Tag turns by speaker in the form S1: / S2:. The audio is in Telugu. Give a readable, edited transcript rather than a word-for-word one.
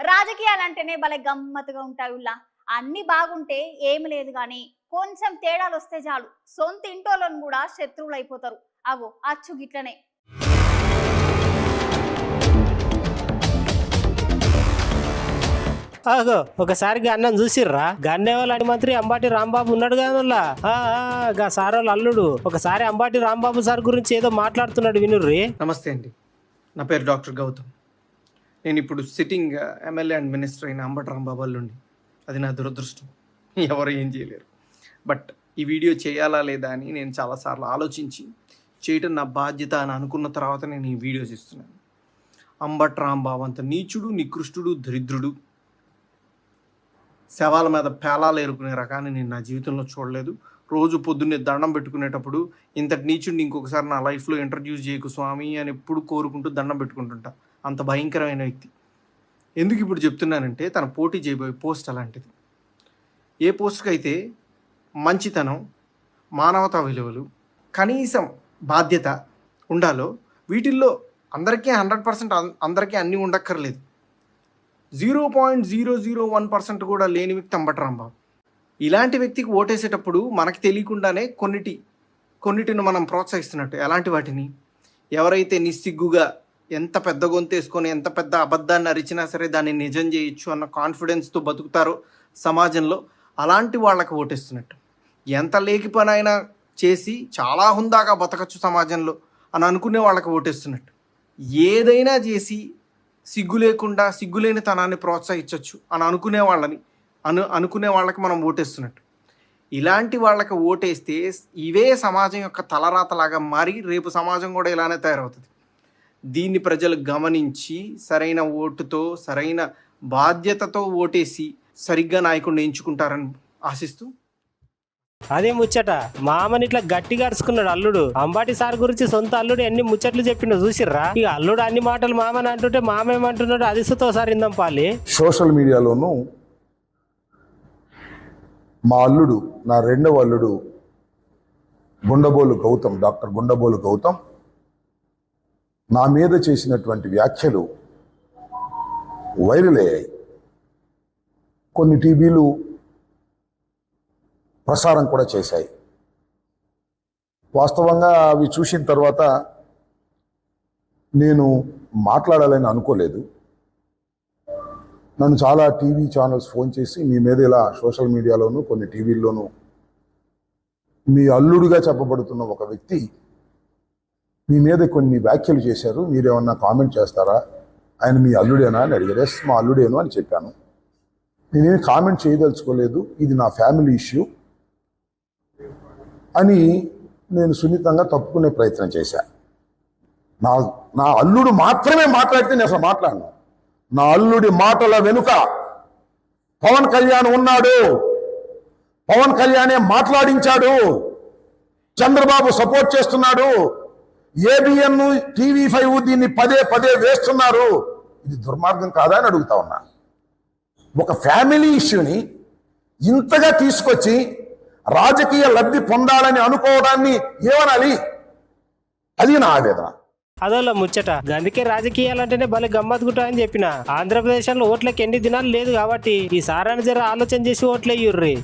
S1: రాజకీయాలంటేనే భలే గమ్మత్తుగా ఉంటాయి ఉల్లా. అన్ని బాగుంటే ఏమి లేదు గాని కొంచెం తేడాలు వస్తే చాలు సొంత ఇంటోళ్ళను కూడా శత్రువులు అయిపోతారు. అగో అచ్చు గిట్లనే.
S2: ఆగో ఒకసారి అన్నం చూసిర్రా? గన్నేవాళ్ళ మంత్రి అంబాటి రాంబాబు ఉన్నాడు కదా, గా సార్ వాళ్ళ అల్లుడు ఒకసారి అంబాటి రాంబాబు సార్ గురించి ఏదో మాట్లాడుతున్నాడు, వినుర్రి.
S3: నమస్తే అండి, నా పేరు డాక్టర్ గౌతమ్. నేను ఇప్పుడు సిట్టింగ్ ఎమ్మెల్యే అండ్ మినిస్టర్ అయిన అంబటి రాంబాబు అల్లుండి. అది నా దురదృష్టం, ఎవరు ఏం చేయలేరు. బట్ ఈ వీడియో చేయాలా లేదా అని నేను చాలాసార్లు ఆలోచించి చేయటం నా బాధ్యత అని అనుకున్న తర్వాత నేను ఈ వీడియో చేస్తున్నాను. అంబటి రాంబాబు అంత నీచుడు, నికృష్టుడు, దరిద్రుడు, శవాల మీద పేలాలు ఏరుకునే రకాన్ని నేను నా జీవితంలో చూడలేదు. రోజు పొద్దున్నే దండం పెట్టుకునేటప్పుడు ఇంతటి నీచుడిని ఇంకొకసారి నా లైఫ్లో ఇంట్రడ్యూస్ చేయకు స్వామి అని ఎప్పుడు కోరుకుంటూ దండం పెట్టుకుంటుంటా. అంత భయంకరమైన వ్యక్తి. ఎందుకు ఇప్పుడు చెప్తున్నానంటే తన పోటీ చేయబోయే పోస్ట్ అలాంటిది. ఏ పోస్ట్కి అయితే మంచితనం, మానవతా విలువలు, కనీసం బాధ్యత ఉండాలో వీటిల్లో అందరికీ 100% అందరికీ అన్నీ ఉండక్కర్లేదు. 0.001% కూడా లేని వ్యక్తి అంబటి రాంబాబు. ఇలాంటి వ్యక్తికి ఓటేసేటప్పుడు మనకి తెలియకుండానే కొన్నిటిని మనం ప్రోత్సహిస్తున్నట్టు. ఎలాంటి వాటిని? ఎవరైతే నిస్సిగ్గుగా ఎంత పెద్ద గొంతేసుకొని ఎంత పెద్ద అబద్ధాన్ని అరిచినా సరే దాన్ని నిజం చేయొచ్చు అన్న కాన్ఫిడెన్స్తో బతుకుతారో సమాజంలో, అలాంటి వాళ్ళకి ఓటేస్తున్నట్టు. ఎంత లేకి పని అయినా చేసి చాలా హుందాగా బతకచ్చు సమాజంలో అని అనుకునే వాళ్ళకి ఓటేస్తున్నట్టు. ఏదైనా చేసి సిగ్గు లేకుండా సిగ్గులేని తనాన్ని ప్రోత్సహించవచ్చు అని అనుకునే వాళ్ళకి మనం ఓటేస్తున్నట్టు. ఇలాంటి వాళ్ళకి ఓటేస్తే ఇవే సమాజం యొక్క తలరాతలాగా మారి రేపు సమాజం కూడా ఇలానే తయారవుతుంది. దీన్ని ప్రజలు గమనించి సరైన ఓటుతో, సరైన బాధ్యతతో ఓటేసి సరిగ్గా నాయకుడిని ఎంచుకుంటారని ఆశిస్తూ.
S2: అదే ముచ్చట, మామని ఇట్లా గట్టిగా అరుచుకున్నాడు అల్లుడు. అంబాటి సార్ గురించి సొంత అల్లుడు ఎన్ని ముచ్చట్లు చెప్పిండో చూసిర్రా? ఇక అల్లుడు అన్ని మాటలు మామని అంటుంటే మామేమంటున్నాడు అది ఒకసారి ఇందాం పాలి.
S4: సోషల్ మీడియాలోనూ మా అల్లుడు, నా రెండవ అల్లుడు గుండబోలు గౌతమ్, డాక్టర్ గుండబోలు గౌతమ్ నా మీద చేసినటువంటి వ్యాఖ్యలు వైరల్ అయ్యాయి. కొన్ని టీవీలు ప్రసారం కూడా చేశాయి. వాస్తవంగా అవి చూసిన తర్వాత నేను మాట్లాడాలని అనుకోలేదు. నన్ను చాలా టీవీ ఛానల్స్ ఫోన్ చేసి మీ మీద ఇలా సోషల్ మీడియాలోనూ కొన్ని టీవీల్లోనూ మీ అల్లుడుగా చెప్పబడుతున్న ఒక వ్యక్తి మీ మీద కొన్ని వ్యాఖ్యలు చేశారు, మీరేమన్నా కామెంట్ చేస్తారా, ఆయన మీ అల్లుడేనా అని అడిగారు. ఎస్, మా అల్లుడేను అని చెప్పాను. నేనేమి కామెంట్ చేయదలుచుకోలేదు, ఇది నా ఫ్యామిలీ ఇష్యూ అని నేను సున్నితంగా తప్పుకునే ప్రయత్నం చేశాను. నా అల్లుడు మాత్రమే మాట్లాడితే నేను అసలు మాట్లాడను. నా అల్లుడి మాటల వెనుక పవన్ కళ్యాణ్ ఉన్నాడు, పవన్ కళ్యాణే మాట్లాడించాడు, చంద్రబాబు సపోర్ట్ చేస్తున్నాడు, ఏబిఎన్, TV5 దీన్ని పదే పదే వేస్తున్నారు. ఇది దుర్మార్గం కాదా అని అడుగుతా ఉన్నా. ఒక ఫ్యామిలీ ఇష్యూని ఇంతగా తీసుకొచ్చి రాజకీయ లబ్ధి పొందాలని అనుకోవడాన్ని ఏమనాలి? అది నా ఆవేదన.
S2: అదోలా ముచ్చట. అందుకే రాజకీయాలంటేనే భలే గమ్మత్తుకుంటా అని చెప్పిన. ఆంధ్రప్రదేశ్ లో ఓట్లకి ఎన్ని దినాలు లేదు కాబట్టి ఈ సారాన్ని జర ఆలోచన చేసి ఓట్లేయ్యుర్రి.